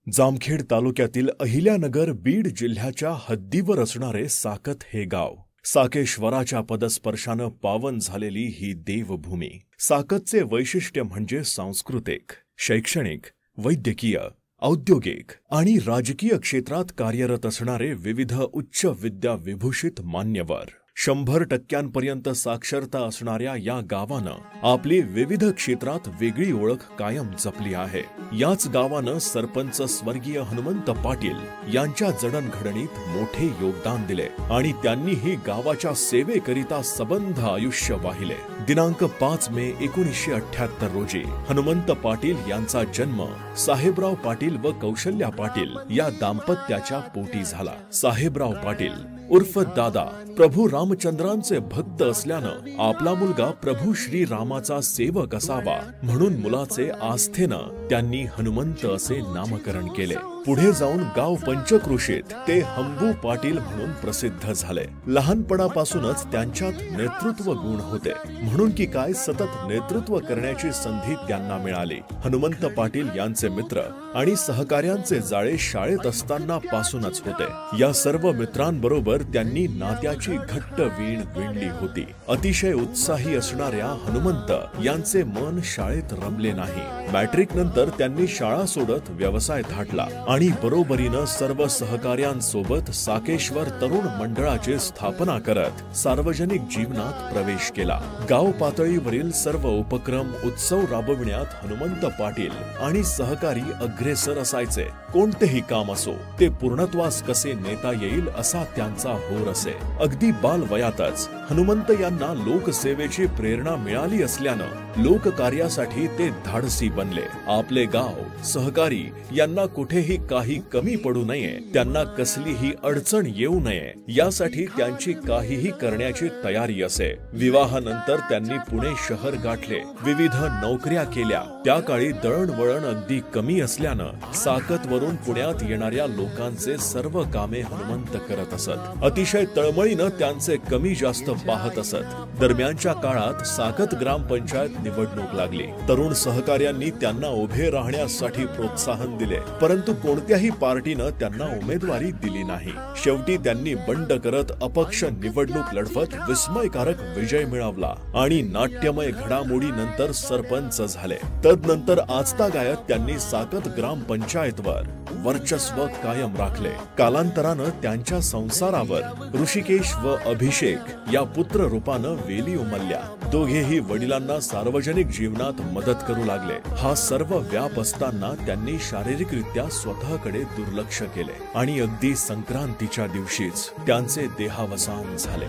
जामखेड तालुक्यातील अहिल्यानगर बीड जिल्ह्याच्या हद्दीवर असणारे साकत हे गाव साकेश्वराच्या पदस्पर्शानं पावन झालेली ही देवभूमी। साकतचे वैशिष्ट्य म्हणजे सांस्कृतिक, शैक्षणिक, वैद्यकीय, औद्योगिक आणि राजकीय क्षेत्रात कार्यरत असणारे विविध उच्च विद्या विभूषित मान्यवर। 100% साक्षरता असणाऱ्या या गावानं आपली विविध क्षेत्रात वेगळी ओळख कायम जपली आहे। याच गावानं सरपंच स्वर्गीय हनुमंत पाटील यांच्या जडणघडणीत मोठे योगदान दिले आणि त्यांनीही गावाच्या सेवेकरिता सबंध आयुष्य वाहिले। दिनांक 5 मे 1978 रोजी हनुमंत पाटील यांचा जन्म साहेबराव पाटील व कौशल्या पाटील या दाम्पत्याच्या पोटी झाला। साहेबराव पाटील उर्फ दादा प्रभू रामचंद्रांचे भक्त असल्यानं आपला मुलगा प्रभू श्री रामाचा सेवक असावा म्हणून मुलाचे आस्थेनं त्यांनी हनुमंत असे नामकरण केले। पुढे जाऊन गाव पंचक्रोशीत ते हंबू पाटील म्हणून प्रसिद्ध झाले। लहानपणापासूनच त्यांच्यात नेतृत्व गुण होते, म्हणून की काय सतत नेतृत्व करण्याची संधी त्यांना मिळाली। हनुमंत पाटील यांचे मित्र आणि सहकार्यांचे जाळे शाळेत असताना पासूनच होते। या सर्व मित्रांबरोबर त्यांनी नात्याची घट्ट वीण विणली होती। अतिशय उत्साही असणाऱ्या हनुमंत यांचे मन शाळेत रमले नाही। मॅट्रिक नंतर त्यांनी शाळा सोडत व्यवसाय धाटला आणि बरोबरीनं सर्व सहकार्यांसोबत साकेश्वर तरुण मंडळाची स्थापना करत सार्वजनिक जीवनात प्रवेश केला। गाव पातळीवरील सर्व उपक्रम उत्सव राबविण्यात हनुमंत पाटील आणि सहकारी अग्रेसर असायचे। कोणतेही काम असो ते पूर्णत्वास कसे नेता येईल असा त्यांचा होर असे। अगदी बालवयातच हनुमंत यांना लोकसेवेची प्रेरणा मिळाली असल्यानं लोककार्यासाठी ते धाडसी बनले। आपले गाव, सहकारी यांना कुठेही काही कमी पडू नये, त्यांना कसलीही अडचण येऊ नये यासाठी त्यांची काहीही करण्याची तयारी असे। विवाहानंतर त्यांनी पुणे शहर गाठले, विविध नोकऱ्या केल्या। त्या काळी दळणवळण अगदी कमी असल्यानं साकत वरून पुण्यात येणाऱ्या लोकांचे सर्व कामे हनुमंत करत असत। अतिशय तळमळीनं त्यांचे कमी जास्त पाहत असत। दरम्यानच्या काळात साकत ग्रामपंचायत निवडणूक लागली। तरुण सहकार्यांनी त्यांना उभे राहण्यासाठी प्रोत्साहन दिले, परंतु कोणत्याही पार्टीनं त्यांना उमेदवारी दिली नाही। शेवटी त्यांनी बंड करत अपक्ष निवडणूक लढवत विस्मयकारक विजय मिळवला आणि नाट्यमय घडामोडीनंतर सरपंच झाले। तदनंतर आजतागायत त्यांनी साकत ग्रामपंचायतवर वर्चस्व कायम राखले। कालांतरानं त्यांच्या संसारावर ऋषिकेश व अभिषेक या पुत्र रूपानं वेली उमलल्या। दोघेही वडिलांना सार्वजनिक जीवनात मदत करू लागले। हा सर्व व्याप असताना त्यांनी शारीरिकरित्या स्वतःकडे दुर्लक्ष केले आणि अगदी संक्रांतीच्या दिवशीच त्यांचे देहावसान झाले।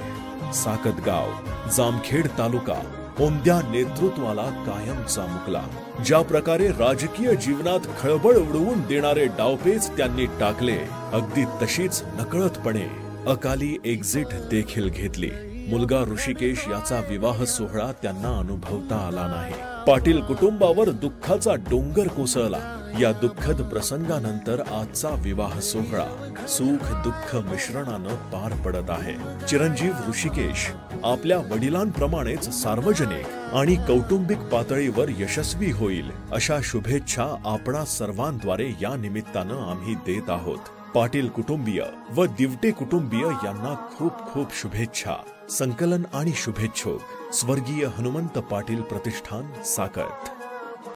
साकत गाव, जामखेड तालुका कोणत्या नेतृत्वाला कायमचा मुकला। ज्या प्रकारे राजकीय जीवनात खळबळ उडवून देणारे डावपेच त्यांनी टाकले, अगदी तशीच नकळतपणे अकाली एक्झिट देखील घेतली। मुलगा ऋषिकेश याचा विवाह सोहळा त्यांना अनुभवता आला नाही। पाटील कुटुंबावर दुःखाचा डोंगर कोसळला। या दुःखद प्रसंगानंतर आजचा विवाह सोहळा सुख दुःख मिश्रणानं पार पडत आहे। चिरंजीव ऋषिकेश आपल्या वडिलांप्रमाणेच सार्वजनिक आणि कौटुंबिक पातळीवर यशस्वी होईल अशा शुभेच्छा आपणा सर्वांद्वारे या निमित्तानं आम्ही देत आहोत। पाटील कुटुंबीय व दिवटे कुटुंबीय यांना खूप खूप शुभेच्छा। संकलन आणि शुभेच्छुक स्वर्गीय हनुमंत पाटील प्रतिष्ठान, साकत।